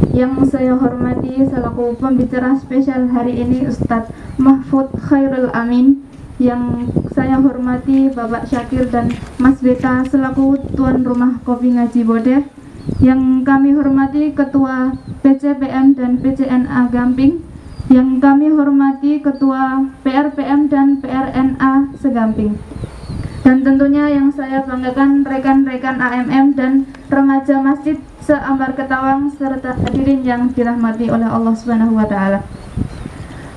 Yang saya hormati selaku pembicara spesial hari ini Ustadz Mahfud Khairul Amin. Yang saya hormati Bapak Syakir dan Mas Beta selaku tuan rumah Kopi Ngaji Bodeh. Yang kami hormati Ketua PCPM dan PCNA Gamping. Yang kami hormati Ketua PRPM dan PRNA Segamping. Dan tentunya yang saya banggakan rekan-rekan AMM dan remaja masjid se-Ambar Ketawang serta hadirin yang dirahmati oleh Allah Subhanahu wa taala.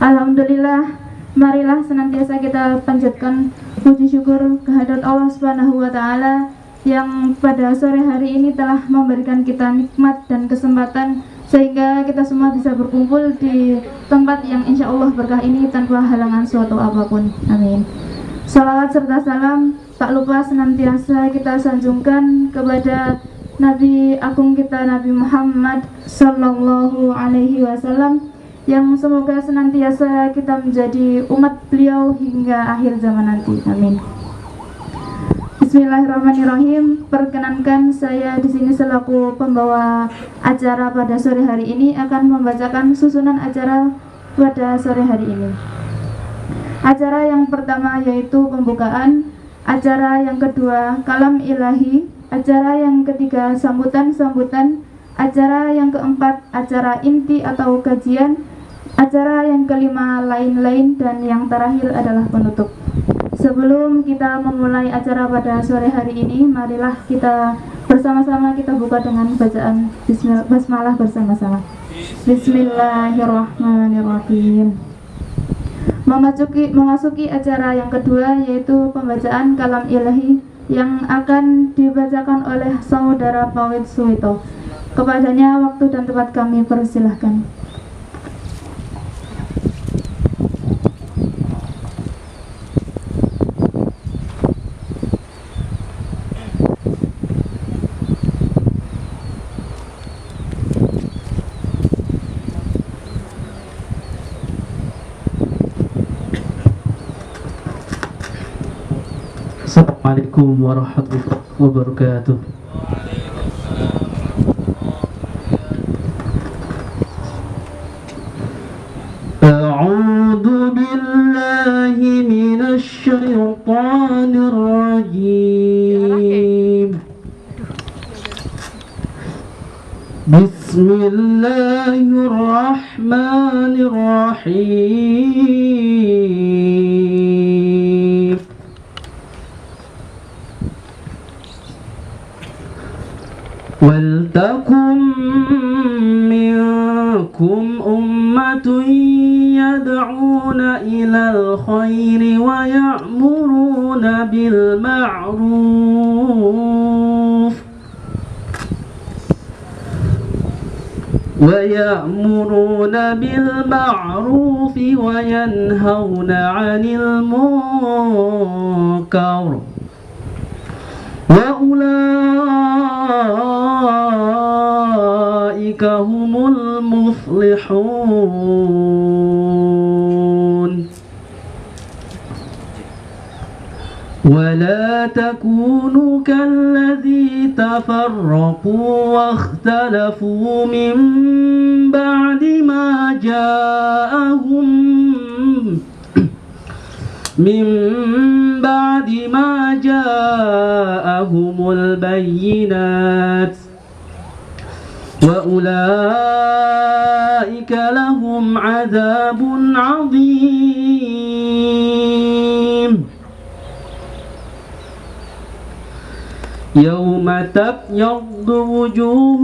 Alhamdulillah, marilah senantiasa kita panjatkan puji syukur kehadirat Allah Subhanahu wa taala yang pada sore hari ini telah memberikan kita nikmat dan kesempatan sehingga kita semua bisa berkumpul di tempat yang insya Allah berkah ini tanpa halangan suatu apapun. Amin. Salawat serta salam tak lupa senantiasa kita sanjungkan kepada Nabi Agung kita Nabi Muhammad Sallallahu Alaihi Wasallam yang semoga senantiasa kita menjadi umat beliau hingga akhir zaman nanti. Amin. Bismillahirrahmanirrahim. Perkenankan saya di sini selaku pembawa acara pada sore hari ini akan membacakan susunan acara pada sore hari ini. Acara yang pertama yaitu pembukaan, acara yang kedua kalam ilahi, acara yang ketiga sambutan-sambutan, acara yang keempat acara inti atau kajian, acara yang kelima lain-lain, dan yang terakhir adalah penutup. Sebelum kita memulai acara pada sore hari ini, marilah kita bersama-sama kita buka dengan bacaan basmalah bersama-sama. Bismillahirrahmanirrahim. Memasuki acara yang kedua yaitu pembacaan kalam ilahi yang akan dibacakan oleh saudara Pawit Suwito. Kepadanya waktu dan tempat kami persilahkan. Assalamualaikum warahmatullahi wabarakatuh. A'udzu billahi minasy syaithanir rajim. Bismillahirrahmanirrahim. وَلْتَكُنْ مِنْكُمْ أُمَّةٌ يَدْعُونَ إِلَى الْخَيْرِ وَيَأْمُرُونَ بِالْمَعْرُوفِ وَيَنْهَوْنَ عَنِ الْمُنكَرِ وَأُولَئِكَ هُمُ الْمُفْلِحُونَ وَلَا تَكُونُوا كَالَّذِي تَفَرَّقُوا وَاخْتَلَفُوا مِنْ بَعْدِ مَا جَاءَهُمُ الْبَيِّنَاتُ وَأُولَئِكَ لَهُمْ عَذَابٌ عَظِيمٌ يَوْمَ تَبْيَضُّ وُجُوهٌ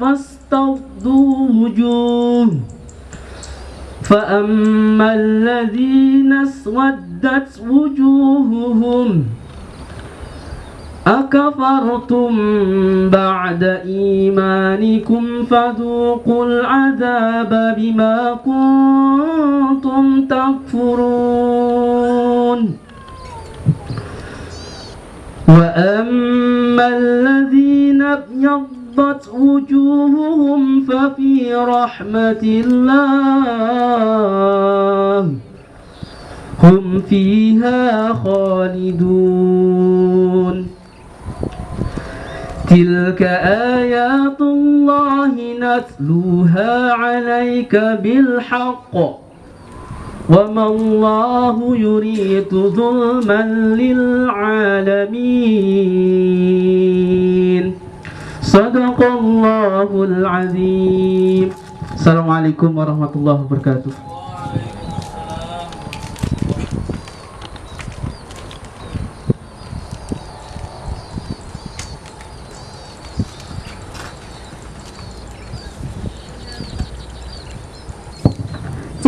وَاسْتَوَدُّ وُجُوهٌ فَأَمَّا الَّذِينَ اسْوَدَّتْ وُجُوهُهُمْ أَكَفَرْتُمْ بَعْدَ إِيمَانِكُمْ فَذُوقُوا الْعَذَابَ بِمَا كُنْتُمْ تَكْفُرُونَ وَأَمَّا الَّذِينَ ابْيَضَّتْ وُجُوهُهُمْ فَفِي رَحْمَةِ اللَّهِ هُمْ فِيهَا خَالِدُونَ تلك آيات الله نتلوها عليك بالحق وما الله يريد ظلما للعالمين صدق الله العظيم. Assalamualaikum warahmatullahi wabarakatuh.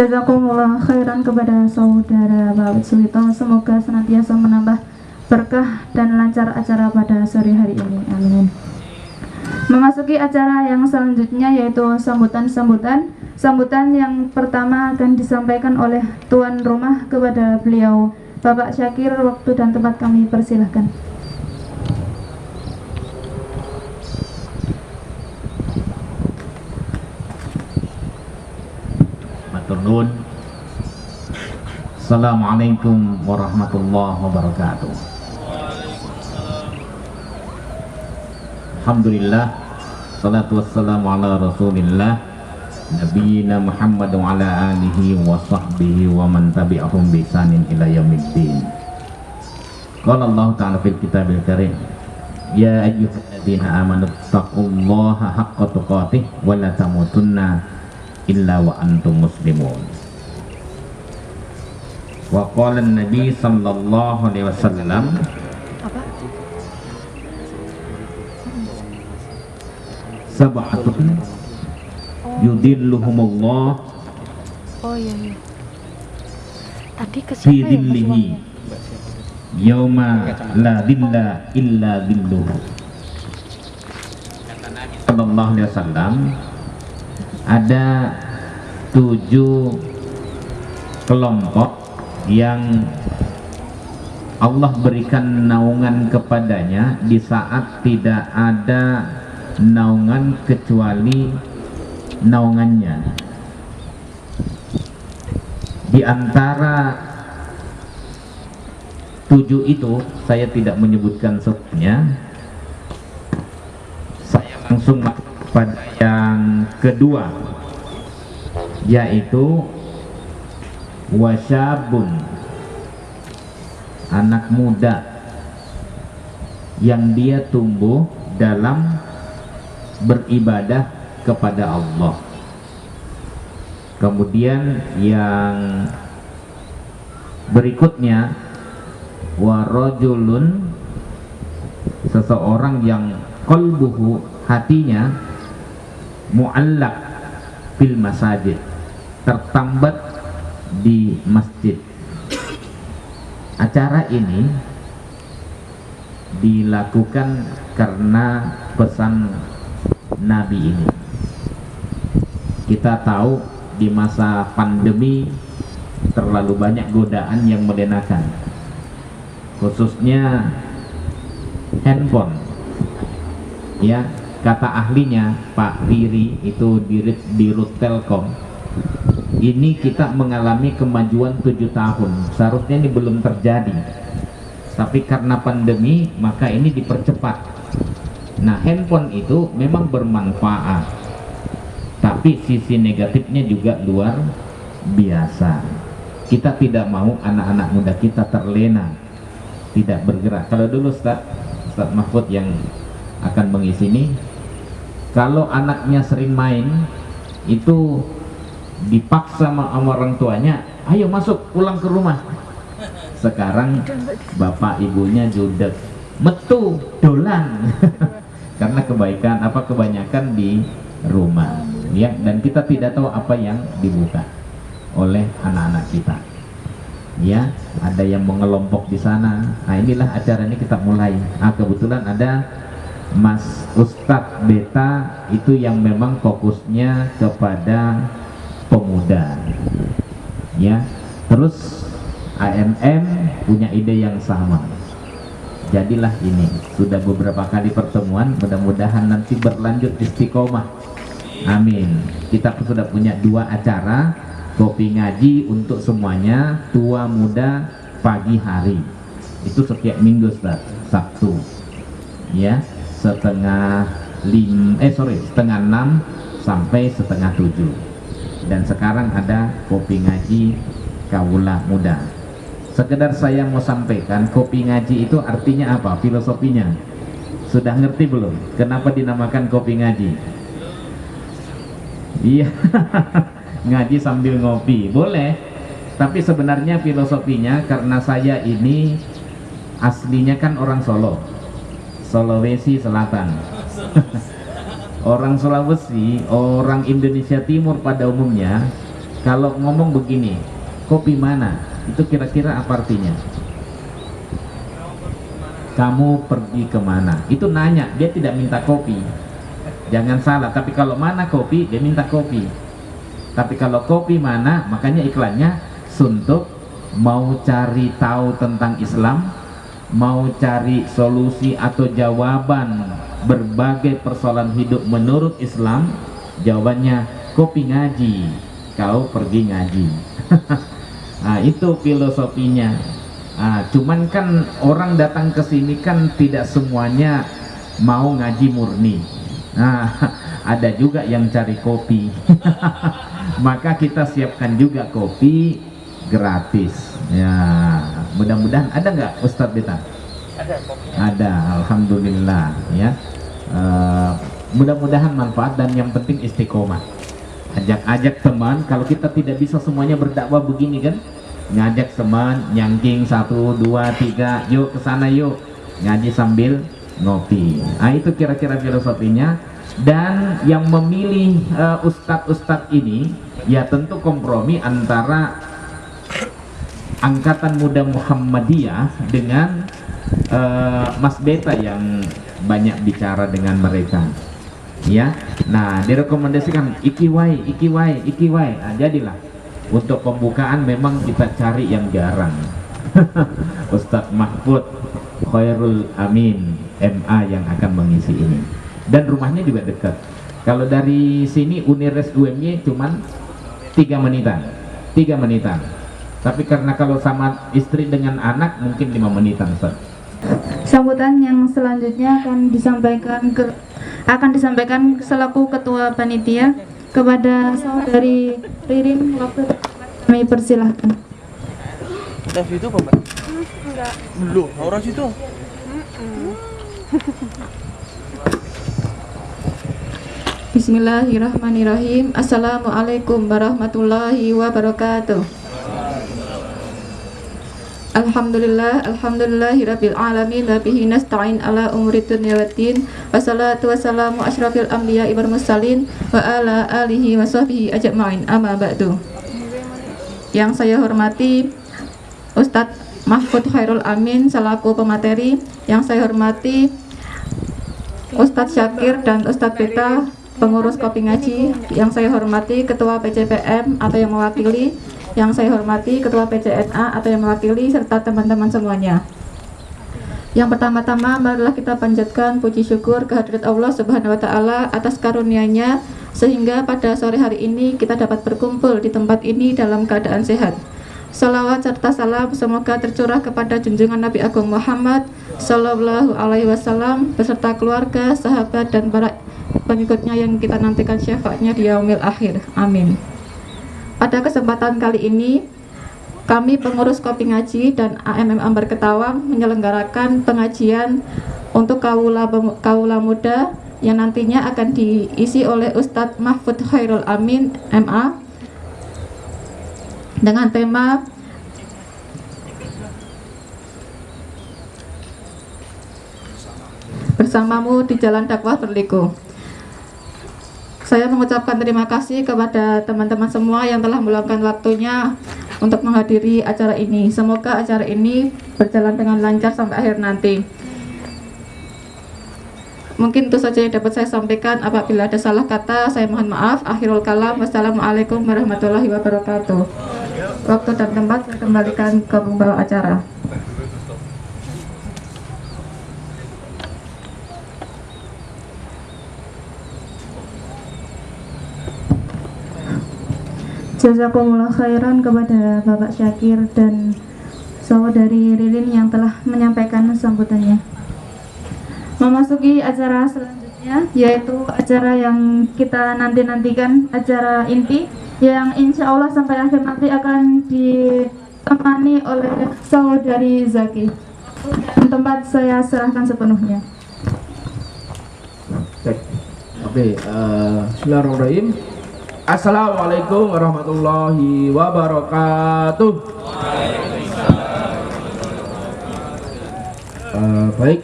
Jazakumullah khairan kepada saudara Bapak Sulito, semoga senantiasa menambah berkah dan lancar acara pada sore hari ini, amin. Memasuki acara yang selanjutnya yaitu sambutan yang pertama akan disampaikan oleh tuan rumah kepada beliau Bapak Syakir. Waktu dan tempat kami persilahkan. Matur. Assalamualaikum warahmatullahi wabarakatuh. Alhamdulillah, salatu wassalamu ala rasulillah nabiyina Muhammad wa ala alihi wa sahbihi wa man tabi'ahum bi ihsanin ila yaumiddin. Qala Allah ta'ala fil kitabil karim, ya ayyuhalladzina amanu taqullaha haqqa tuqatih wa la tamutunna illa wa antum muslimun. Wa qala an-nabi sallallahu alaihi wasallam, sab'atun yudilluhumullah fi dhillihi yauma la dhilla illa dhilluhu. Sallallahu alaihi wasallam, ada 7 kelompok yang Allah berikan naungan kepadanya di saat tidak ada naungan kecuali naungannya. Di antara 7 itu, saya tidak menyebutkan sebutnya, saya langsung pada yang kedua, yaitu wasyabun, anak muda yang dia tumbuh dalam beribadah kepada Allah. Kemudian yang berikutnya warajulun, seseorang yang qalbuhu, hatinya mu'allaq fil masajid, tertambat di masjid. Acara ini dilakukan karena pesan Nabi ini. Kita tahu di masa pandemi terlalu banyak godaan yang melenakan, khususnya handphone. Ya, kata ahlinya Pak Riri itu di Rut Telkom, ini kita mengalami kemajuan 7 tahun. Seharusnya ini belum terjadi, tapi karena pandemi maka ini dipercepat. Nah, handphone itu memang bermanfaat, tapi sisi negatifnya juga luar biasa. Kita tidak mau anak-anak muda kita terlena, tidak bergerak. Kalau dulu Ustaz Mahfud yang akan mengisi ini, kalau anaknya sering main itu dipaksa sama orang tuanya, ayo masuk, pulang ke rumah. Sekarang bapak ibunya judek, metu, dolan. Karena kebanyakan di rumah, ya. Dan kita tidak tahu apa yang dibuka oleh anak-anak kita, ya. Ada yang mengelompok di sana. Nah, inilah acara ini kita mulai. Kebetulan ada Mas Ustadz Beta itu yang memang fokusnya kepada pemuda, ya. Terus AMM punya ide yang sama, jadilah ini. Sudah beberapa kali pertemuan, mudah-mudahan nanti berlanjut istiqomah, amin. Kita sudah punya 2 acara, kopi ngaji untuk semuanya, tua muda pagi hari, itu setiap minggu Sabtu, ya. setengah 6 sampai setengah 7. Dan sekarang ada kopi ngaji Kawula Muda. Sekedar saya mau sampaikan, kopi ngaji itu artinya apa, filosofinya sudah ngerti belum? Kenapa dinamakan kopi ngaji? Iya. Ngaji sambil ngopi boleh, tapi sebenarnya filosofinya karena saya ini aslinya kan orang Solo, Sulawesi Selatan. Orang Sulawesi, orang Indonesia Timur pada umumnya kalau ngomong begini, kopi mana? Itu kira-kira apa artinya? Kamu pergi kemana? Itu nanya, dia tidak minta kopi. Jangan salah, tapi kalau mana kopi, dia minta kopi. Tapi kalau kopi mana, makanya iklannya suntuk, mau cari tahu tentang Islam, mau cari solusi atau jawaban berbagai persoalan hidup menurut Islam, jawabannya kopi ngaji, kau pergi ngaji. Nah, itu filosofinya. Nah, cuman kan orang datang ke sini kan tidak semuanya mau ngaji murni. Nah, ada juga yang cari kopi. Maka kita siapkan juga kopi gratis. Ya, mudah-mudahan ada nggak Ustadz Beta? Ada, alhamdulillah ya. Mudah-mudahan manfaat dan yang penting istiqomah. Ajak-ajak teman, kalau kita tidak bisa semuanya berdakwah begini kan, ngajak teman, nyangking 1, 2, 3, yuk kesana yuk, ngaji sambil ngopi. Nah, itu kira-kira filosofinya. Dan yang memilih ustadz-ustadz ini ya tentu kompromi antara Angkatan Muda Muhammadiyah dengan Mas Beta yang banyak bicara dengan mereka. Ya, nah direkomendasikan ikiwai. Nah, jadilah untuk pembukaan memang kita cari yang jarang. Ustadz Mahfud Khairul Amin MA yang akan mengisi ini, dan rumahnya juga dekat. Kalau dari sini Unires UMY cuman 3 menitan. Tapi karena kalau sama istri dengan anak mungkin 5 menitan, Ustaz. Sambutan yang selanjutnya akan disampaikan selaku ketua panitia kepada saudari Ririn. Waktu kami persilahkan. Ada situ apa, Mbak? Enggak. Belum, orang situ. Bismillahirrahmanirrahim. Assalamualaikum warahmatullahi wabarakatuh. Alhamdulillahirabbil alamin wa bihi nasta'in ala umuri dunya waddin. Wassalatu wassalamu asyrafil anbiya'i wal mursalin wa ala alihi wa sahbihi ajma'in. Amma ba'du. Yang saya hormati Ustadz Mahfud Khairul Amin selaku pemateri, yang saya hormati Ustadz Syakir dan Ustadz Beta pengurus kopi ngaji, yang saya hormati Ketua PCPM atau yang mewakili, yang saya hormati Ketua PCNA atau yang mewakili, serta teman-teman semuanya. Yang pertama-tama marilah kita panjatkan puji syukur kehadirat Allah Subhanahu wa taala atas karunia-Nya sehingga pada sore hari ini kita dapat berkumpul di tempat ini dalam keadaan sehat. Salawat serta salam semoga tercurah kepada junjungan Nabi Agung Muhammad Sallallahu Alaihi Wasallam beserta keluarga, sahabat dan para pengikutnya yang kita nantikan syafaatnya di yaumil akhir. Amin. Pada kesempatan kali ini, kami pengurus Kopi Ngaji dan AMM Ambar Ketawang menyelenggarakan pengajian untuk kaula muda yang nantinya akan diisi oleh Ustadz Mahfud Khairul Amin MA dengan tema Bersamamu di Jalan Dakwah Berliku. Saya mengucapkan terima kasih kepada teman-teman semua yang telah meluangkan waktunya untuk menghadiri acara ini. Semoga acara ini berjalan dengan lancar sampai akhir nanti. Mungkin itu saja yang dapat saya sampaikan. Apabila ada salah kata, saya mohon maaf. Akhirul kalam. Wassalamualaikum warahmatullahi wabarakatuh. Waktu dan tempat saya kembalikan ke pembawa acara. Jazakumullah khairan kepada Bapak Syakir dan saudari Ririn yang telah menyampaikan sambutannya. memasuki acara selanjutnya, yaitu acara yang kita nanti-nantikan, acara inti yang insya Allah sampai akhir nanti akan ditemani oleh saudari Zaki. Dan tempat saya serahkan sepenuhnya. Cek. Oke, bismillahirrahmanirrahim. Assalamualaikum warahmatullahi wabarakatuh. Baik,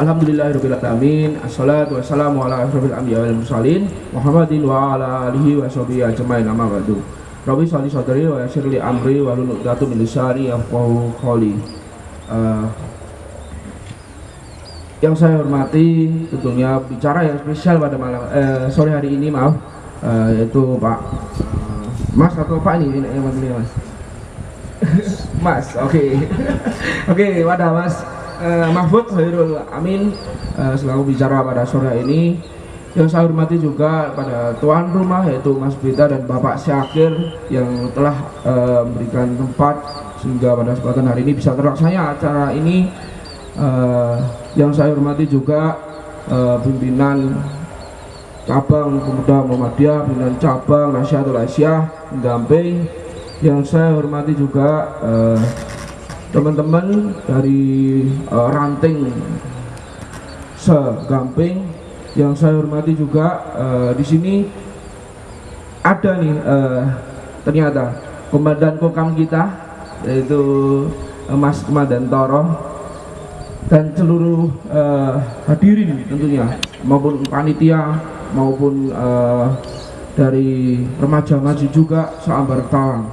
alhamdulillahirabbil alamin. Assalatu wassalamu ala asyrofil anbiya'i wal mursalin Muhammadin wa ala alihi wa sahbihi ajmain, amma ba'du. Rabbi sholli sadri wa yassir li amri wa hlul 'uqdatam min lisani yafqahu qawli. Yang saya hormati tentunya bicara yang spesial pada sore hari ini, yaitu Pak Mas atau Pak ini yang manggilnya Mas. Mas, oke. Oke, wadah Mas Mahfud Khairul Amin selaku bicara pada sore hari ini. Yang saya hormati juga pada tuan rumah yaitu Mas Bita dan Bapak Syakir yang telah memberikan tempat sehingga pada kesempatan hari ini bisa terlaksana acara ini. Yang saya hormati juga pimpinan cabang Pemuda Muhammadiyah, pimpinan cabang Nasyidul Aisyah Gamping. Yang saya hormati juga teman-teman dari ranting Segamping. Yang saya hormati juga di sini ada nih ternyata komandan kokam kita yaitu Mas Komandan dan seluruh hadirin tentunya maupun panitia maupun dari remaja maju juga seambar tawang.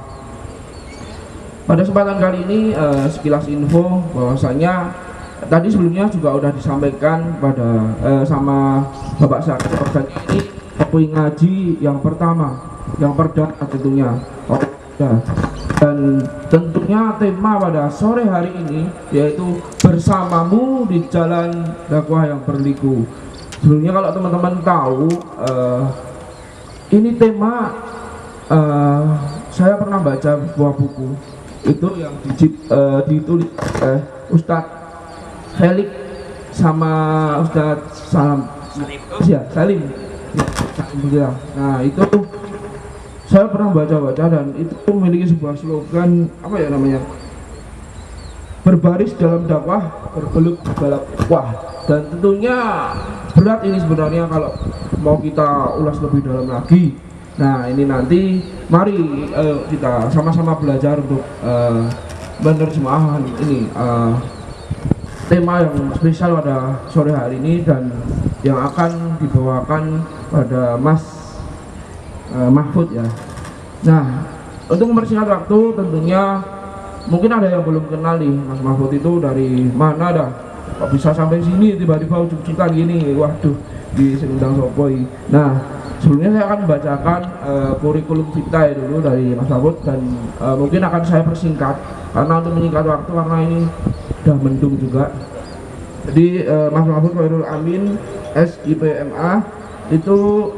Pada kesempatan kali ini sekilas info bahwasanya tadi sebelumnya juga udah disampaikan pada sama Bapak Syakir ini poin ngaji yang pertama, yang perdana tentunya. Dan tentunya tema pada sore hari ini yaitu bersamamu di jalan dakwah yang berliku. Sebelumnya kalau teman-teman tahu ini tema saya pernah baca sebuah buku itu yang ditulis Ustadz Felix sama Ustadz Salim. Nah itu saya pernah baca-baca dan itu memiliki sebuah slogan apa ya namanya, berbaris dalam dakwah, bergelut dalam dakwah. Dan tentunya berat ini sebenarnya kalau mau kita ulas lebih dalam lagi. Nah ini nanti mari kita sama-sama belajar untuk menerjemahkan ini tema yang spesial pada sore hari ini dan yang akan dibawakan pada Mas Mahfud ya. Nah untuk mempersingkat waktu tentunya mungkin ada yang belum kenal nih Mas Mahfud itu dari mana dah kok bisa sampai sini tiba-tiba ujuk-ujukan gini, waduh di Sendang Sopoi. Nah sebelumnya saya akan membacakan kurikulum vitae dulu dari Mas Mahfud dan mungkin akan saya persingkat karena untuk menyingkat waktu karena ini udah mendung juga. Jadi Mas Mahfud Khairul Amin SIPMA itu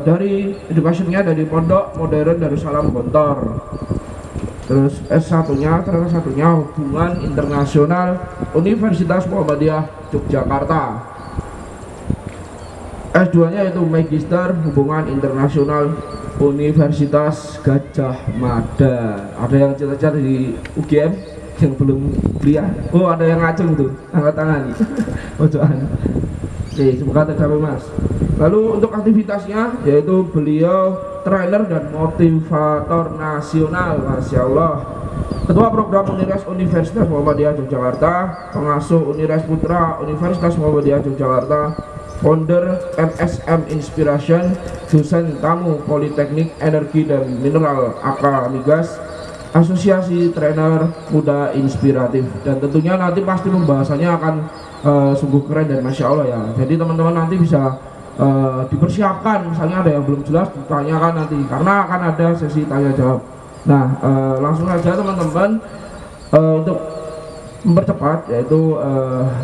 dari edukasinya dari Pondok Modern Darussalam Gontor. Terus S1-nya Hubungan Internasional Universitas Muhammadiyah Yogyakarta. S2-nya itu Magister Hubungan Internasional Universitas Gajah Mada. Ada yang cerita di UGM yang belum kuliah? Oh ada yang ngacung tuh, angkat tangan. Pojokan. Oke, semoga tercapai Mas. Lalu untuk aktivitasnya yaitu beliau trainer dan motivator nasional, Masya Allah. Ketua Program Unires Universitas Muhammadiyah Yogyakarta, pengasuh Unires Putra Universitas Muhammadiyah Yogyakarta, founder MSM Inspiration, dosen tamu Politeknik Energi dan Mineral AK Migas, Asosiasi Trainer Muda Inspiratif. Dan tentunya nanti pasti pembahasannya akan sungguh keren dan Masya Allah ya. Jadi teman-teman nanti bisa dipersiapkan, misalnya ada yang belum jelas ditanyakan nanti karena akan ada sesi tanya jawab. Nah langsung aja teman-teman, untuk mempercepat yaitu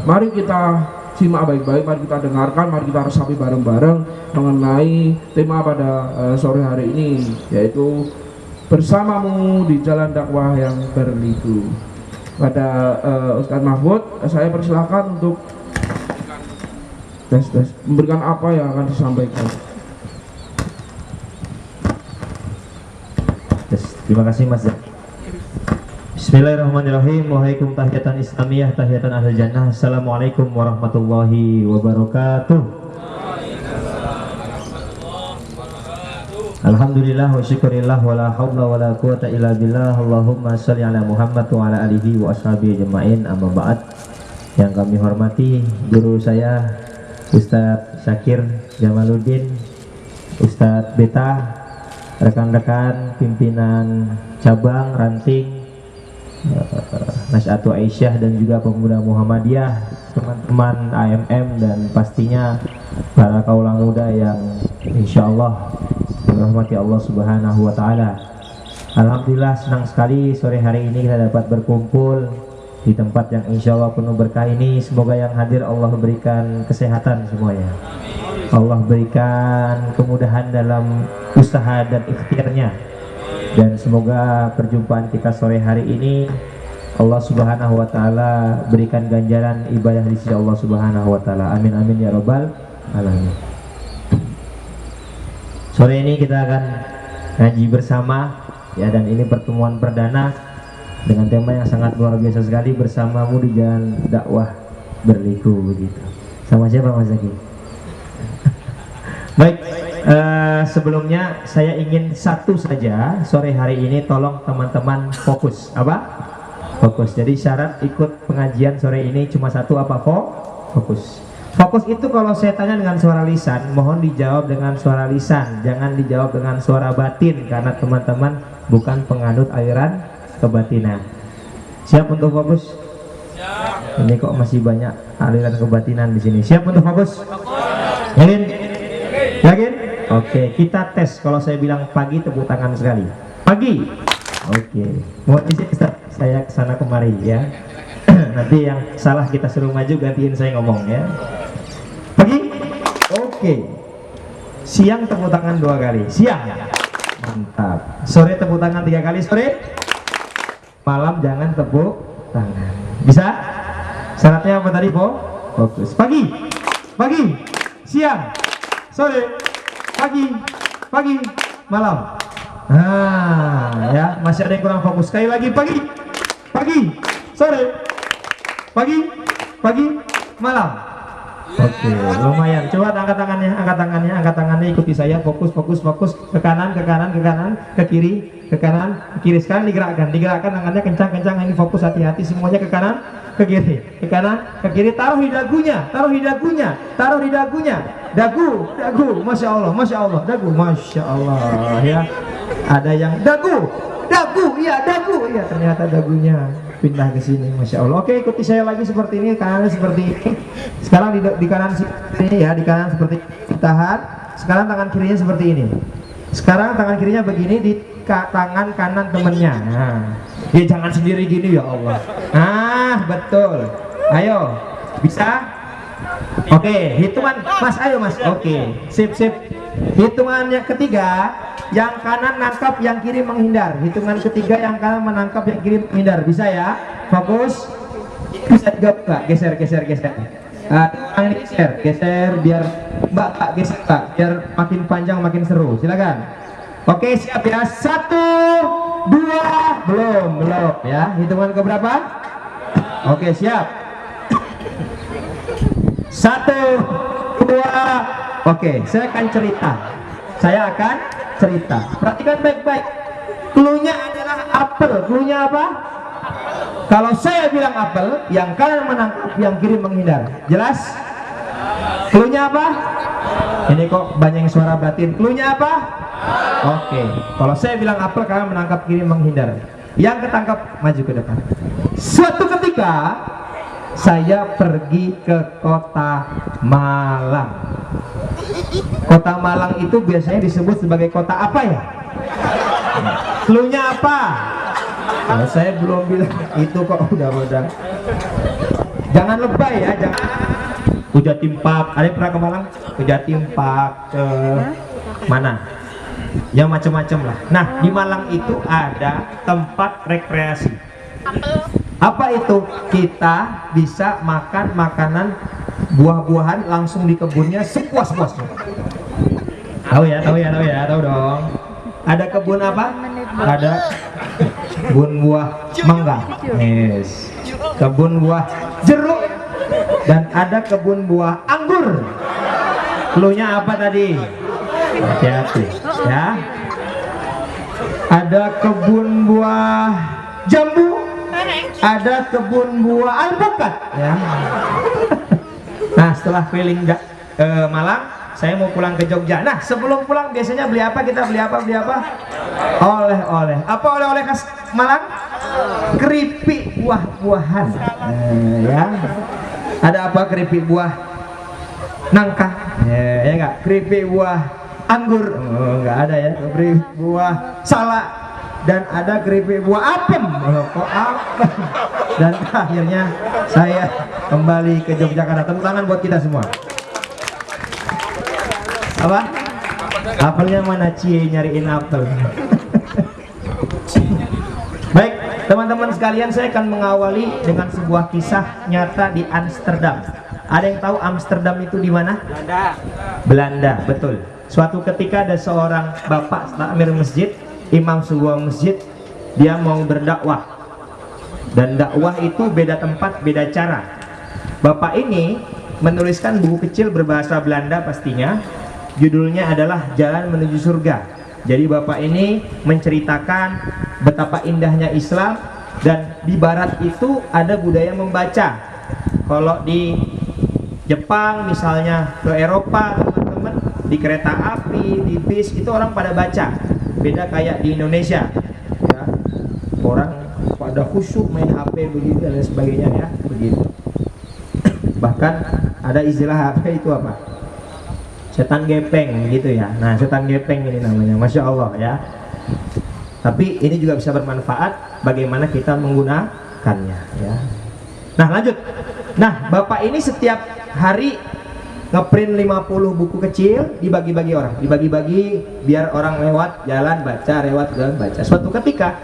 mari kita simak baik-baik, mari kita dengarkan, mari kita resapi bareng-bareng mengenai tema pada sore hari ini yaitu bersamamu di jalan dakwah yang berliku. Pada Ustadz Mahfud saya persilahkan untuk Tes. Memberikan apa yang akan disampaikan? Terima kasih Mas. Bismillahirrahmanirrahim. Waalaikum tahiyatan islamiyah, tahiyatan ahli jannah. Assalamualaikum warahmatullahi wabarakatuh. Alhamdulillah wa syukurillah wa la hawla wa la quwata illa billah. Allahumma sholli ala Muhammad wa ala alihi wa ashabihi jema'in, amma ba'd. Yang kami hormati guru saya Ustadz Syakir Jamaluddin, Ustadz Beta, rekan-rekan pimpinan cabang ranting Nasyatu Aisyah dan juga pemuda Muhammadiyah, teman-teman AMM, dan pastinya para kaula muda yang insya Allah dirahmati Allah Subhanahu wa Ta'ala. Alhamdulillah, senang sekali sore hari ini kita dapat berkumpul di tempat yang insya Allah penuh berkah ini. Semoga yang hadir Allah berikan kesehatan semuanya, Allah berikan kemudahan dalam usaha dan ikhtiarnya, dan semoga perjumpaan kita sore hari ini Allah Subhanahu wa Ta'ala berikan ganjaran ibadah di sisi Allah Subhanahu wa Ta'ala. Amin amin ya rabbal alamin. Sore ini kita akan ngaji bersama ya, dan ini pertemuan perdana dengan tema yang sangat luar biasa sekali, bersamamu di jalan dakwah berliku, begitu. Sama siapa Mas Zaki? Baik, sebelumnya saya ingin satu saja sore hari ini, tolong teman-teman fokus. Apa? Fokus. Jadi syarat ikut pengajian sore ini cuma satu, apa? Fokus. Fokus itu kalau saya tanya dengan suara lisan, mohon dijawab dengan suara lisan, jangan dijawab dengan suara batin, karena teman-teman bukan penganut aliran kebatinan. Siap untuk fokus? Siap. Ini kok masih banyak aliran kebatinan di sini. Siap untuk fokus? Yakin? Yakin? Oke, kita tes. Kalau saya bilang pagi, tepuk tangan sekali. Pagi. Oke. Mohon izin Ustaz, saya kesana kemari ya. Nanti yang salah kita suruh maju, gantiin saya ngomong ya. Pagi? Oke. Siang tepuk tangan 2 kali. Siang. Mantap. Sore tepuk tangan 3 kali. Sore. Malam jangan tepuk tangan. Bisa? Syaratnya apa tadi, Po? Fokus. Pagi. Pagi. Siang. Sore. Pagi. Malam. Nah, ya, masih ada yang kurang fokus. Sekali lagi, pagi. Sore. Pagi. Malam. Oke, lumayan. Coba angkat tangannya, ikuti saya. Fokus. Ke kanan, ke kiri, ke kiri. Sekarang digerakkan tangannya kencang. Ini fokus, hati-hati semuanya, ke kanan, ke kiri, ke kanan, ke kiri. Taruh di dagunya. Dagu. Masya Allah, dagu. Masya Allah ya. Ada yang dagu. Iya, ternyata dagunya pindah ke sini. Masya Allah. Oke, ikuti saya lagi seperti ini, kanan seperti ini. Sekarang di kanan seperti ini ya, di kanan seperti ini. Tahan. Sekarang tangan kirinya seperti ini. Sekarang tangan kirinya begini di tangan kanan temennya. Nah, ya jangan sendiri gini ya Allah. Nah, betul. Ayo, bisa? Oke, hitungan Mas, ayo Mas. Oke, sip. Hitungannya ketiga, yang kanan nangkap, yang kiri menghindar. Hitungan ketiga, yang kanan menangkap, yang kiri menghindar. Bisa ya? Fokus. Bisa juga Mbak, geser. Tangan geser biar Mbak geser Mbak, biar makin panjang makin seru. Silakan. Oke, siap ya. 1, 2, belum ya. Hitungan keberapa? Oke, siap. 1, 2. Oke, saya akan cerita. Perhatikan baik-baik. Cluenya adalah apel. Cluenya apa? Kalau saya bilang apel, yang kanan menangkap, yang kiri menghindar. Jelas? Cluenya apa? Ini kok banyak suara batin. Cluenya apa? Oke. Kalau saya bilang apel, kanan menangkap, kiri menghindar. Yang ketangkap maju ke depan. Suatu ketika saya pergi ke kota Malang. Kota Malang itu biasanya disebut sebagai kota apa ya? Cluenya apa? Kalau saya belum bilang itu kok udah. Jangan lebay ya, jangan. Ke Jatim Park, ada yang pernah ke Malang? Ke Jatim Park, ke mana? Ya macam-macam lah. Nah, di Malang itu ada tempat rekreasi. Apa itu? Kita bisa makan makanan buah-buahan langsung di kebunnya sepuas-puasnya. Tahu dong. Ada kebun apa? Ada kebun buah mangga, yes. Kebun buah jeruk, dan ada kebun buah anggur. Cluenya apa tadi? Hati-hati ya. Ada kebun buah jambu, ada kebun buah alpukat ya. Nah, setelah keliling Malang, saya mau pulang ke Jogja. Nah, sebelum pulang biasanya beli apa? Kita beli apa? Oleh-oleh. Apa oleh-oleh khas Malang? Keripik buah-buahan. Ya. Ada apa keripik buah nangka? Ya enggak? Keripik buah anggur? Oh, enggak ada ya. Keripik buah salak, dan ada keripik buah apem. Oh, kok apem? Dan akhirnya saya kembali ke Yogyakarta. Tepuk tangan buat kita semua. Apa? Apelnya mana? Cie nyariin apel. Baik, teman-teman sekalian, saya akan mengawali dengan sebuah kisah nyata di Amsterdam. Ada yang tahu Amsterdam itu di mana? Belanda, betul. Suatu ketika ada seorang bapak takmir masjid, imam sebuah masjid, dia mau berdakwah. Dan dakwah itu beda tempat, beda cara. Bapak ini menuliskan buku kecil berbahasa Belanda pastinya. Judulnya adalah Jalan Menuju Surga. Jadi bapak ini menceritakan betapa indahnya Islam, dan di barat itu ada budaya membaca. Kalau di Jepang misalnya, ke Eropa teman-teman, di kereta api, di bis itu orang pada baca. Beda kayak di Indonesia ya. Orang pada khusyuk main HP begitu dan sebagainya ya, begitu. Bahkan ada istilah HP itu apa? Setan gepeng gitu ya. Nah, setan gepeng ini namanya, Masya Allah ya. Tapi ini juga bisa bermanfaat bagaimana kita menggunakannya ya. Nah, lanjut. Nah, bapak ini setiap hari ngeprint 50 buku kecil, dibagi-bagi orang, dibagi-bagi biar orang lewat jalan baca, lewat jalan baca. Suatu ketika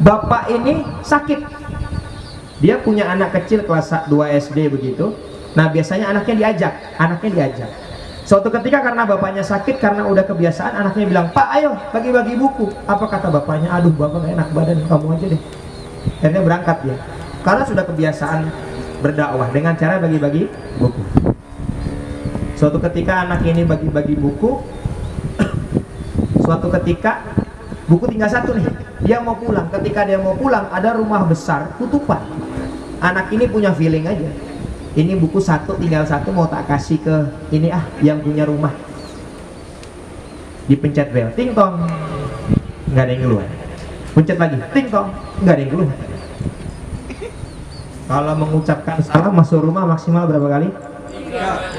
bapak ini sakit. Dia punya anak kecil kelas 2 SD begitu. Nah, biasanya anaknya diajak. Suatu ketika karena bapaknya sakit, karena udah kebiasaan, anaknya bilang, "Pak, ayo bagi-bagi buku." Apa kata bapaknya? "Aduh, bapak gak enak badan, kamu aja deh." Akhirnya berangkat dia. Karena sudah kebiasaan berdakwah dengan cara bagi-bagi buku. Suatu ketika anak ini bagi-bagi buku. Suatu ketika buku tinggal satu nih. Dia mau pulang. Ketika dia mau pulang, ada rumah besar tutupan. Anak ini punya feeling aja. Ini buku satu, tinggal satu, mau tak kasih ke ini yang punya rumah. Dipencet bel, ting tong, nggak ada yang keluar. Pencet lagi, ting tong, nggak ada yang keluar. Kalau mengucapkan salam masuk rumah maksimal berapa kali?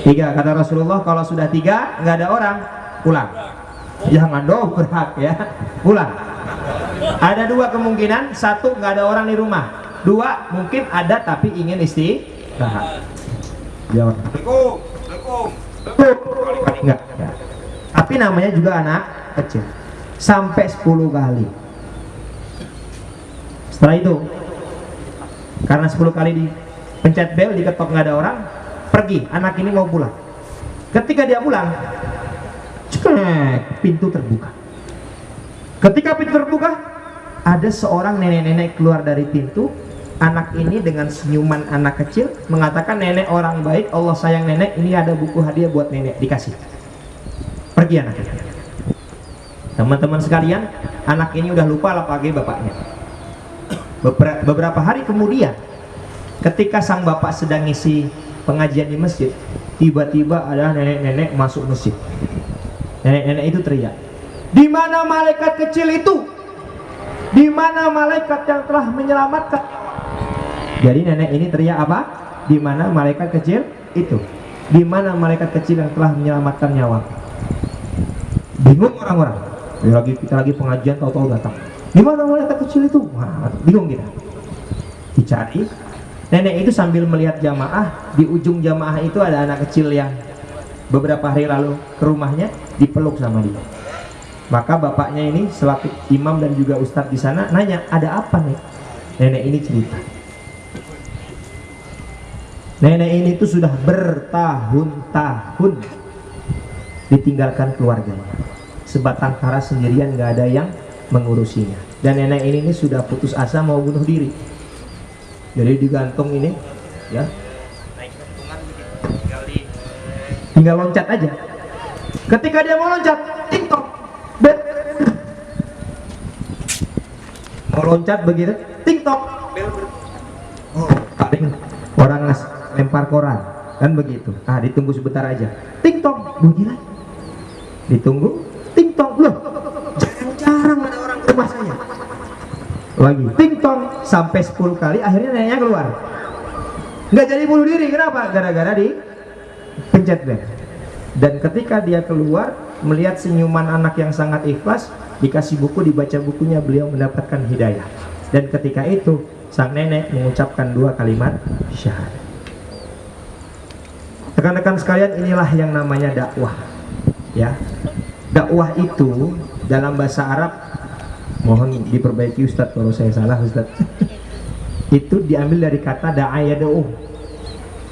3. Kata Rasulullah, kalau sudah 3 nggak ada orang, pulang. Jangan dobrak ya, pulang. Ada 2 kemungkinan, 1 nggak ada orang di rumah, 2 mungkin ada tapi ingin istirahat. Jawab. Enggak. Ya. Tapi namanya juga anak kecil. Sampai 10 kali. Setelah itu, karena 10 kali dipencet bel, diketok nggak ada orang, pergi. Anak ini mau pulang. Ketika dia pulang, pintu terbuka. Ketika pintu terbuka, ada seorang nenek-nenek keluar dari pintu. Anak ini dengan senyuman anak kecil mengatakan, "Nenek orang baik, Allah sayang nenek, ini ada buku hadiah buat nenek." Dikasih. Pergi anak ini. Teman-teman sekalian, anak ini udah lupa lagi bapaknya. Beberapa hari kemudian, ketika sang bapak sedang ngisi pengajian di masjid, tiba-tiba ada nenek-nenek masuk masjid. Nenek-nenek itu teriak, "Di mana malaikat kecil itu? Di mana malaikat yang telah menyelamatkan?" Jadi nenek ini teriak apa? Di mana malaikat kecil itu? Di mana malaikat kecil yang telah menyelamatkan nyawa? Bingung orang-orang. Kita lagi pengajian, tahu-tahu datang. Di mana malaikat kecil itu? Wah, bingung kita. Dicari. Nenek itu sambil melihat jamaah. Di ujung jamaah itu ada anak kecil yang beberapa hari lalu ke rumahnya, dipeluk sama dia. Maka bapaknya ini selaku imam dan juga ustadz di sana nanya, "Ada apa nih?" Nenek ini cerita, Nenek ini tuh sudah bertahun-tahun ditinggalkan keluarganya, sebatang kara sendirian, nggak ada yang mengurusinya. Dan nenek ini sudah putus asa mau bunuh diri. Jadi digantung ini, ya, naik gantungan begitu, tinggal loncat aja. Ketika dia mau loncat, TikTok, bet, mau loncat begitu, TikTok, oh, paling orang lempar koran, kan begitu. Ah, ditunggu sebentar aja, TikTok bunyi lagi, ditunggu, TikTok, loh, jarang ada orang ke rumah saya. Lagi TikTok sampai 10 kali, akhirnya neneknya keluar. Nggak jadi bunuh diri, kenapa? Gara-gara di pencet bel. Dan ketika dia keluar, melihat senyuman anak yang sangat ikhlas, dikasih buku, dibaca bukunya, beliau mendapatkan hidayah. Dan ketika itu sang nenek mengucapkan 2 kalimat syahadat. Rekan-rekan sekalian, inilah yang namanya dakwah, ya. Dakwah itu dalam bahasa Arab, mohon diperbaiki Ustadz kalau saya salah Ustadz. Itu diambil dari kata da'a yad'u.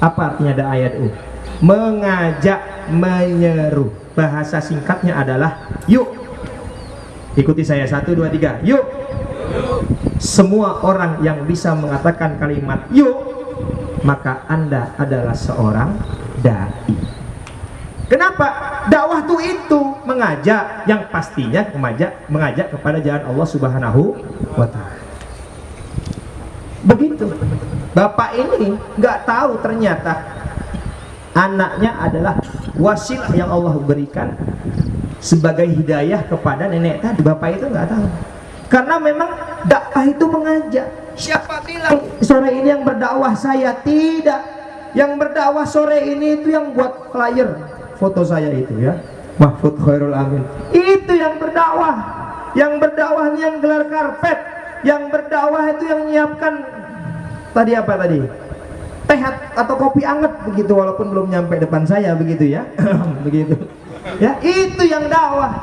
Apa artinya da'a yad'u? Mengajak, menyeru. Bahasa singkatnya adalah yuk. Ikuti saya, 1, 2, 3, yuk. Semua orang yang bisa mengatakan kalimat yuk, maka Anda adalah seorang dai. Kenapa? Dakwah itu mengajak, yang pastinya mengajak kepada jalan Allah Subhanahu wa ta'ala. Begitu. Bapak ini nggak tahu ternyata anaknya adalah wasilah yang Allah berikan sebagai hidayah kepada nenek tadi. Bapak itu nggak tahu. Karena memang dakwah itu mengajak. Siapa bilang sore ini yang berdakwah saya? Tidak. Yang berdakwah sore ini itu yang buat flyer foto saya itu, ya, Mahfud Khairul Amin. Itu yang berdakwah. Yang berdakwah ini yang gelar karpet. Yang berdakwah itu yang menyiapkan tadi apa tadi? Teh atau kopi anget begitu, walaupun belum nyampe depan saya begitu, ya. Begitu. Ya, itu yang dakwah.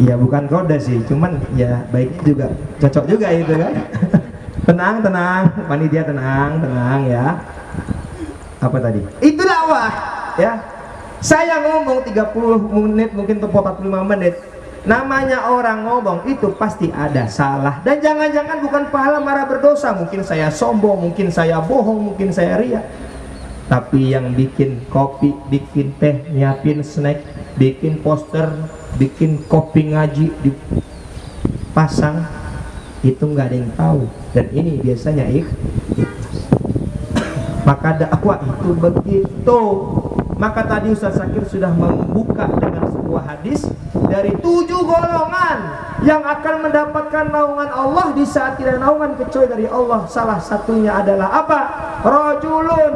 Ya bukan kode sih, cuman ya baiknya juga cocok juga itu kan. Tenang, panitia tenang ya. Apa tadi? Itu dakwah, ya. Saya ngomong 30 menit mungkin 45 menit. Namanya orang ngomong itu pasti ada salah. Dan jangan-jangan bukan pahala marah berdosa. Mungkin saya sombong, mungkin saya bohong, mungkin saya riya. Tapi yang bikin kopi, bikin teh, nyiapin snack, bikin poster, bikin kopi ngaji dipasang, itu nggak ada yang tahu. Dan ini biasanya maka dakwah itu begitu. Maka tadi Ustaz Zakir sudah membuka dengan sebuah hadis dari 7 golongan yang akan mendapatkan naungan Allah di saat tidak naungan kecuali dari Allah. Salah satunya adalah apa? Rajulun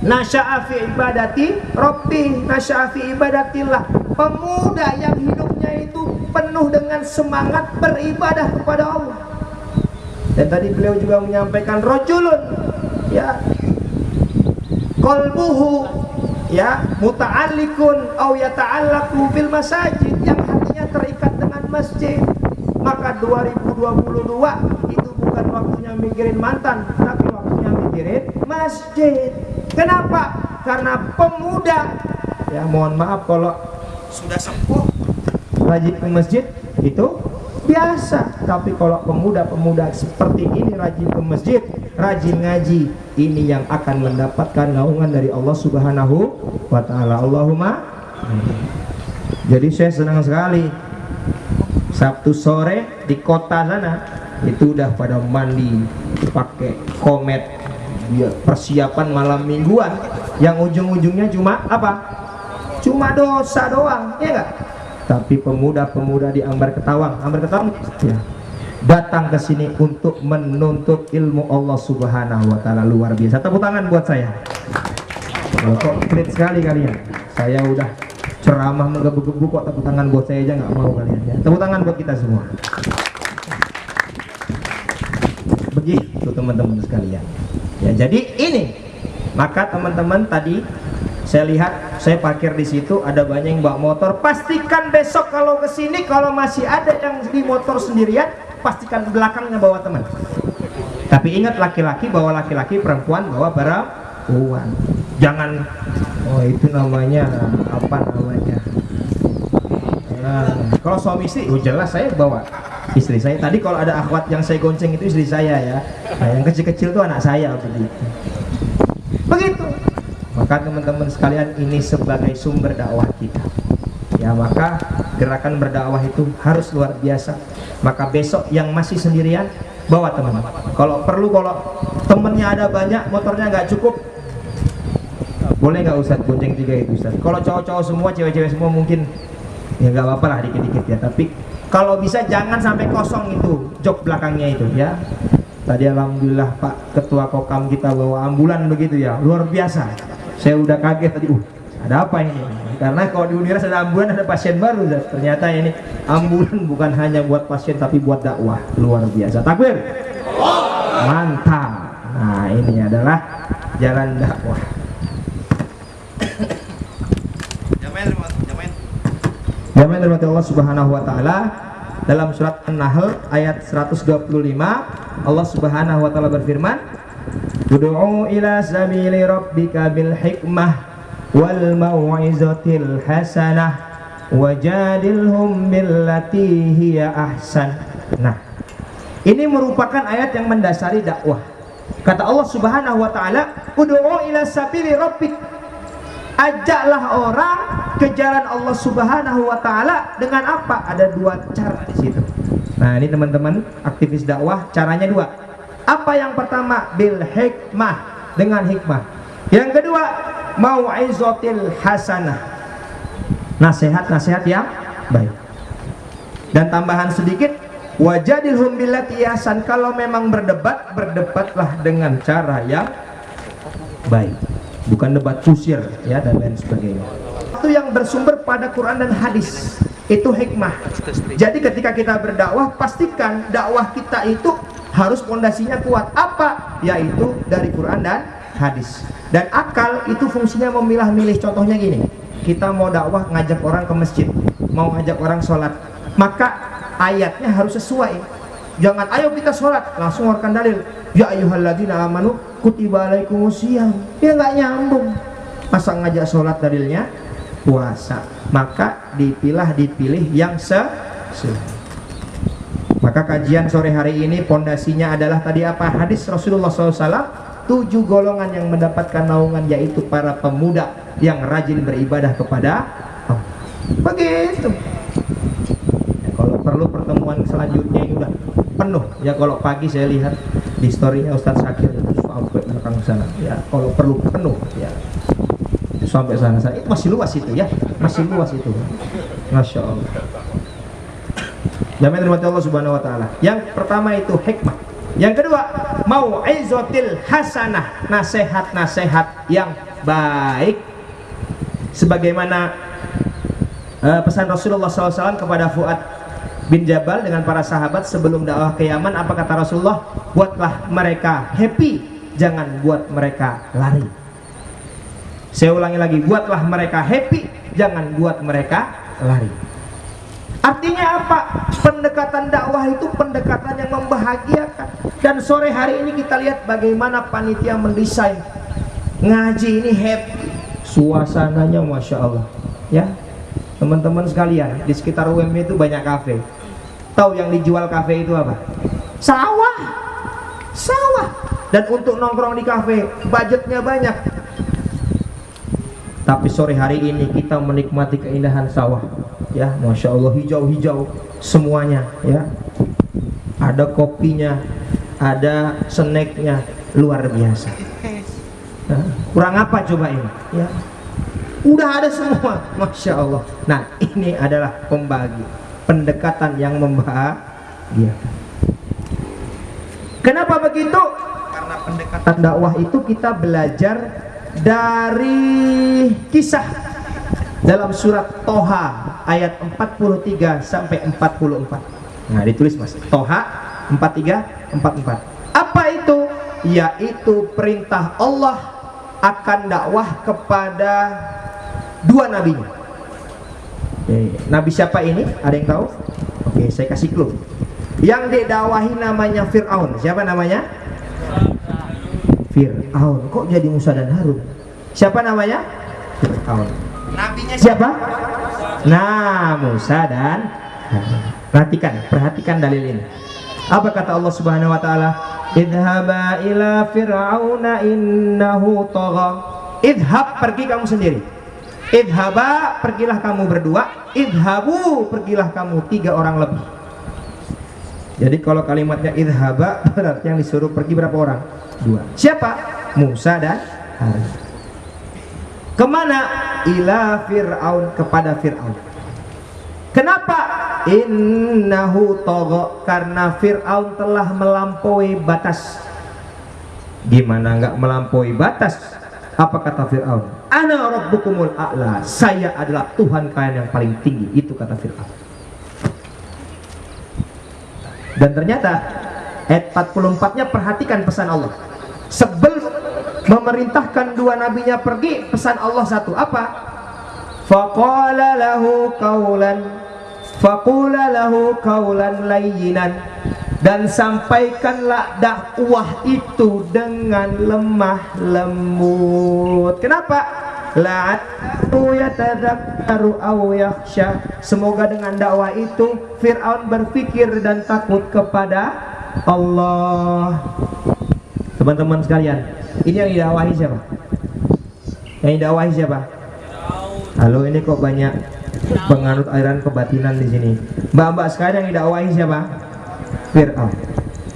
nasya'a fi ibadati Rabbi, nasya'a fi ibadatillah. Pemuda yang hidupnya itu penuh dengan semangat beribadah kepada Allah. Dan tadi beliau juga menyampaikan rajulun, ya, qalbuhu, ya, muta'alliqun aw yata'allaqu bil masajid, yang hatinya terikat dengan masjid. Maka 2022 itu bukan waktunya mikirin mantan, tapi waktunya mikirin masjid. Kenapa? Karena pemuda, ya mohon maaf kalau sudah sepuh rajin ke masjid itu biasa, tapi kalau pemuda-pemuda seperti ini rajin ke masjid, rajin ngaji, ini yang akan mendapatkan naungan dari Allah Subhanahu wa ta'ala. Allahumma. Jadi saya senang sekali Sabtu sore di kota sana itu udah pada mandi pakai komet, ya, persiapan malam mingguan yang ujung-ujungnya cuma apa? Cuma dosa doang, ya enggak? Tapi pemuda-pemuda di Ambar Ketawang, ya, datang ke sini untuk menuntut ilmu Allah Subhanahu wa ta'ala. Luar biasa. Tepuk tangan buat saya. Kok klik sekali kalian. Saya udah ceramah menggebu-gebu kok tepuk tangan buat saya aja nggak mau kalian, ya. Tepuk tangan buat kita semua. Begitu teman-teman sekalian. Ya, jadi ini. Maka teman-teman tadi saya lihat, saya parkir di situ, ada banyak yang bawa motor. Pastikan besok kalau ke sini, kalau masih ada yang di motor sendirian, pastikan belakangnya bawa teman. Tapi ingat laki-laki bawa laki-laki, perempuan bawa perempuan. Jangan oh itu namanya apa namanya? Kalau suami istri, oh jelas saya bawa istri saya. Tadi kalau ada akhwat yang saya gonceng itu istri saya ya. Nah, yang kecil-kecil itu anak saya begitu. Maka teman-teman sekalian, ini sebagai sumber dakwah kita. Ya, maka gerakan berdakwah itu harus luar biasa. Maka besok yang masih sendirian, bawa teman. Kalau perlu, kalau temennya ada banyak, motornya nggak cukup, boleh nggak Ustadz bonceng 3 itu Ustadz. Kalau cowok-cowok semua, cewek-cewek semua mungkin ya nggak apa-apa lah, dikit-dikit ya. Tapi kalau bisa jangan sampai kosong itu jok belakangnya itu ya. Tadi alhamdulillah Pak Ketua Kokam kita bawa ambulan begitu ya, luar biasa. Saya udah kaget tadi, ada apa ini? Karena kalau di Uniras ada ambulan, ada pasien baru. Ternyata ini ambulan bukan hanya buat pasien tapi buat dakwah, luar biasa. Takbir, mantap. Nah ini adalah jalan dakwah. Jamaah dirahmati Allah Subhanahu wa taala, dalam surat An-Nahl ayat 125 Allah Subhanahu wa taala berfirman, "Ud'u ila sabili rabbika bil hikmah wal mau'izatil hasanah wajadilhum billati hiya ahsan." Nah, ini merupakan ayat yang mendasari dakwah. Kata Allah Subhanahu wa taala, "Ud'u ila sabili rabbik." Ajaklah orang ke jalan Allah Subhanahu wa taala dengan apa? Ada 2 cara di situ. Nah, ini teman-teman aktivis dakwah, caranya 2. Apa yang pertama? Bil hikmah, dengan hikmah. Yang kedua, mau'izatil hasanah. Nasihat-nasihat yang baik. Dan tambahan sedikit, wajadilhum billati ahsan. Kalau memang berdebat, berdebatlah dengan cara yang baik. Bukan debat kusir ya dan lain sebagainya. Itu yang bersumber pada Quran dan hadis, itu hikmah. Jadi ketika kita berdakwah, pastikan dakwah kita itu harus pondasinya kuat. Apa? Yaitu dari Quran dan hadis. Dan akal itu fungsinya memilah-milih. Contohnya gini, kita mau dakwah ngajak orang ke masjid, mau ngajak orang sholat, maka ayatnya harus sesuai. Jangan ayo kita sholat langsung keluarkan dalil, ya ayyuhalladzina amanu kutiba alaikumusiyam. Ya nggak nyambung. Masa ngajak sholat dalilnya puasa, maka dipilih yang sesuai. Maka kajian sore hari ini pondasinya adalah tadi apa? Hadis Rasulullah SAW, 7 golongan yang mendapatkan naungan, yaitu para pemuda yang rajin beribadah kepada Allah. Begitu. Ya, kalau perlu pertemuan selanjutnya ini udah penuh ya. Kalau pagi saya lihat di storynya Ustadz Syakir itu sampai belakang sana ya, kalau perlu penuh ya sampai sana. Itu masih luas itu ya, masih luas itu, Masya Allah. Jamaah dirahmati Allah Subhanahu wa taala. Yang pertama itu hikmah. Yang kedua, mau'izatil hasanah, nasihat-nasihat yang baik. Sebagaimana pesan Rasulullah SAW kepada Fuad bin Jabal dengan para sahabat sebelum dakwah ke Yaman, apa kata Rasulullah? Buatlah mereka happy, jangan buat mereka lari. Saya ulangi lagi, buatlah mereka happy, jangan buat mereka lari. Artinya apa? Pendekatan dakwah itu pendekatan yang membahagiakan. Dan sore hari ini kita lihat bagaimana panitia mendesain ngaji ini happy, suasananya Masya Allah ya. Teman-teman sekalian, di sekitar UM itu banyak kafe. Tahu yang dijual kafe itu apa? Sawah. Sawah. Dan untuk nongkrong di kafe budgetnya banyak. Tapi sore hari ini kita menikmati keindahan sawah ya, Masya Allah, hijau-hijau semuanya ya. Ada kopinya, ada snacknya, luar biasa. Nah, kurang apa coba ini ya? Udah ada semua, Masya Allah. Nah, ini adalah pembagi, pendekatan yang membahagiakan. Kenapa begitu? Karena pendekatan dakwah itu kita belajar dari kisah dalam surat Toha ayat 43 sampai 44. Nah, ditulis Mas, Toha 43 44. Apa itu? Yaitu perintah Allah akan dakwah kepada 2 nabinya. Nabi siapa ini? Ada yang tahu? Oke, saya kasih clue. Yang didakwahi namanya Fir'aun. Siapa namanya? Fir'aun. Kok jadi Musa dan Harun? Siapa namanya? Fir'aun. Nabinya siapa? Nah, Musa dan Harun. Perhatikan dalil ini. Apa kata Allah Subhanahu wa taala? Idhaba ila fir'auna innahu tagha. Idhab, pergi kamu sendiri. Idhaba, pergilah kamu berdua. Idhabu, pergilah kamu 3 orang lebih. Jadi kalau kalimatnya idhaba berarti yang disuruh pergi berapa orang? 2. Siapa? Musa dan Harun. Kemana? Ila Fir'aun, kepada Fir'aun. Kenapa? Innahu tagha, karena Fir'aun telah melampaui batas. Gimana nggak melampaui batas? Apa kata Fir'aun? Ana rabbukumul a'la, saya adalah Tuhan kalian yang paling tinggi. Itu kata Fir'aun. Dan ternyata ayat 44-nya perhatikan pesan Allah. Sebelum memerintahkan 2 nabinya pergi, pesan Allah satu, apa? Faqala lahu qawlan layyinan, dan sampaikanlah dakwah itu dengan lemah lembut. Kenapa? La'allahu yatadzakkaru aw yakhsha, semoga dengan dakwah itu Fir'aun berpikir dan takut kepada Allah. Teman-teman sekalian, ini yang didakwahi siapa? Yang didakwahi siapa? Halo, ini kok banyak penganut aliran kebatinan di sini. Mbak-mbak sekalian, yang didakwahi siapa? Fir'aun.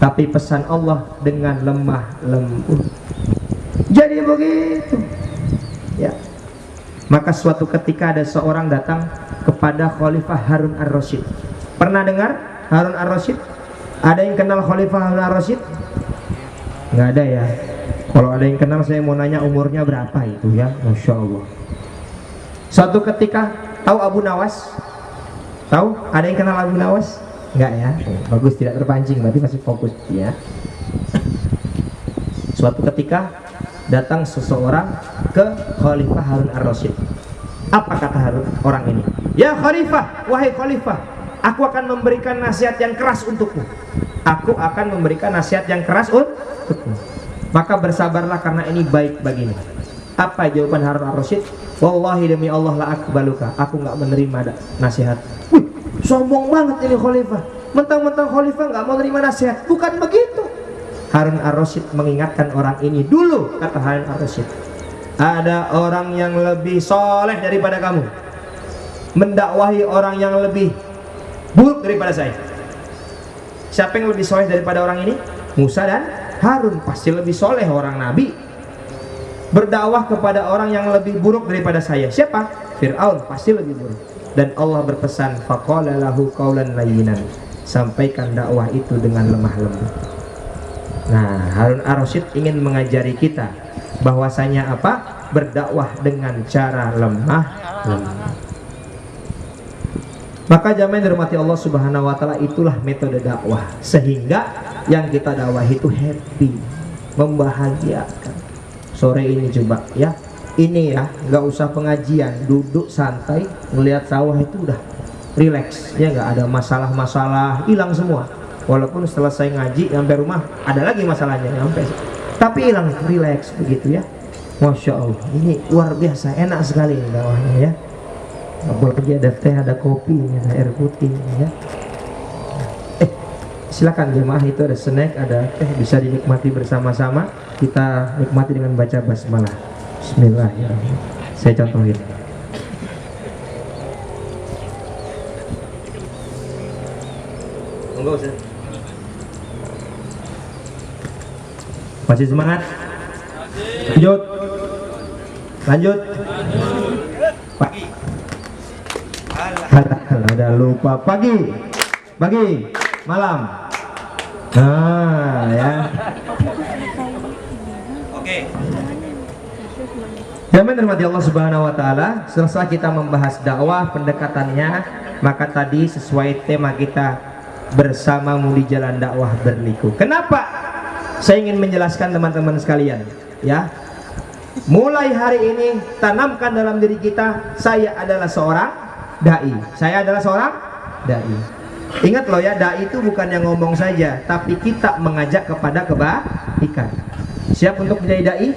Tapi pesan Allah dengan lemah lembut. Jadi begitu. Ya. Maka suatu ketika ada seorang datang kepada Khalifah Harun ar-Rasyid. Pernah dengar Harun ar-Rasyid? Ada yang kenal Khalifah Harun ar-Rasyid? Nggak ada ya. Kalau ada yang kenal, saya mau nanya umurnya berapa itu ya. Masya Allah. Suatu ketika, tahu Abu Nawas? Tahu? Ada yang kenal Abu Nawas? Enggak ya? Bagus, tidak terpancing, berarti masih fokus ya. Suatu ketika datang seseorang ke Khalifah Harun ar-Rasyid. Apa kata Harun orang ini? Ya Khalifah, wahai Khalifah, aku akan memberikan nasihat yang keras untukmu. Aku akan memberikan nasihat yang keras untukmu. Maka bersabarlah karena ini baik bagimu. Apa jawaban Harun ar-Rasyid? Wallahi demi Allah la akbaluka, aku nggak menerima nasihat. Wih, sombong banget ini Khalifah. Mentang-mentang Khalifah nggak mau menerima nasihat. Bukan begitu. Harun ar-Rasyid mengingatkan orang ini dulu. Kata Harun ar-Rasyid, ada orang yang lebih soleh daripada kamu, mendakwahi orang yang lebih buruk daripada saya. Siapa yang lebih soleh daripada orang ini? Musa dan Harun. Pasti lebih soleh orang Nabi. Berdakwah kepada orang yang lebih buruk daripada saya. Siapa? Fir'aun. Pasti lebih buruk. Dan Allah berpesan, faqala lahu qawlan layyinan, sampaikan dakwah itu dengan lemah lembut. Nah, Harun ar-Rasyid ingin mengajari kita bahwasanya apa? Berdakwah dengan cara lemah lembut. Maka jamaah yang dirahmati Allah Subhanahu wa taala, itulah metode dakwah sehingga yang kita dakwah itu happy, membahagiakan. Sore ini coba ya, ini ya, nggak usah pengajian, duduk santai ngelihat sawah itu udah relax ya, nggak ada masalah-masalah, hilang semua. Walaupun setelah saya ngaji sampai rumah ada lagi masalahnya sampai, tapi hilang, relax begitu ya. Masya Allah, ini luar biasa, enak sekali dakwahnya ya. Apalagi ada teh, ada kopi, ada air putih ya. Silakan jemaah, itu ada snack, ada teh, bisa dinikmati bersama-sama. Kita nikmati dengan baca basmalah. Bismillahirrahmanirrahim. Saya contohin. Monggo Ustaz. Masih semangat? Lanjut. Lanjut. Pagi. Ada lupa pagi. Pagi, malam. Nah, ya. Oke. Jamaah dirahmati Allah Subhanahu wa taala, setelah kita membahas dakwah pendekatannya, maka tadi sesuai tema kita bersamamu di jalan dakwah berliku. Kenapa saya ingin menjelaskan teman-teman sekalian ya? Mulai hari ini tanamkan dalam diri kita, saya adalah seorang dai. Saya adalah seorang dai. Ingat loh ya, dai itu bukan yang ngomong saja, tapi kita mengajak kepada kebaikan. Siap untuk menjadi dai?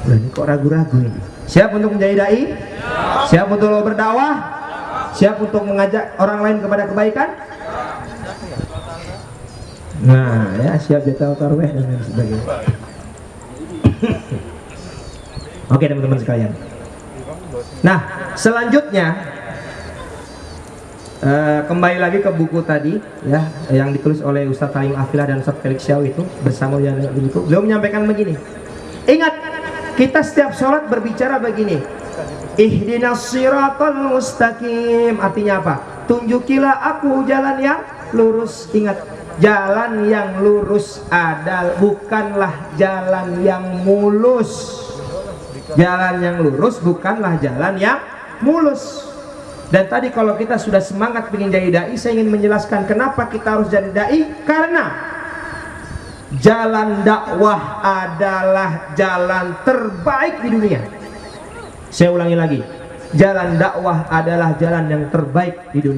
Loh, ini kok ragu-ragu ini. Siap untuk menjadi dai? Siap untuk berdakwah? Siap untuk mengajak orang lain kepada kebaikan? Nah, ya, siap jatah tarawih dan lain sebagainya. Oke teman-teman sekalian. Nah, selanjutnya kembali lagi ke buku tadi ya, yang ditulis oleh Ustadz Halim Afilah dan Ustadz Felix Xiao itu bersama yang itu. Beliau menyampaikan begini. Ingat, kita setiap sholat berbicara begini. Ihdinas siratal mustaqim. Artinya apa? Tunjukilah aku jalan yang lurus. Ingat, jalan yang lurus adalah bukanlah jalan yang mulus. Jalan yang lurus bukanlah jalan yang mulus. Dan tadi kalau kita sudah semangat ingin jadi dai, saya ingin menjelaskan kenapa kita harus jadi dai. Karena jalan dakwah adalah jalan terbaik di dunia. Saya ulangi lagi, jalan dakwah adalah jalan yang terbaik di dunia.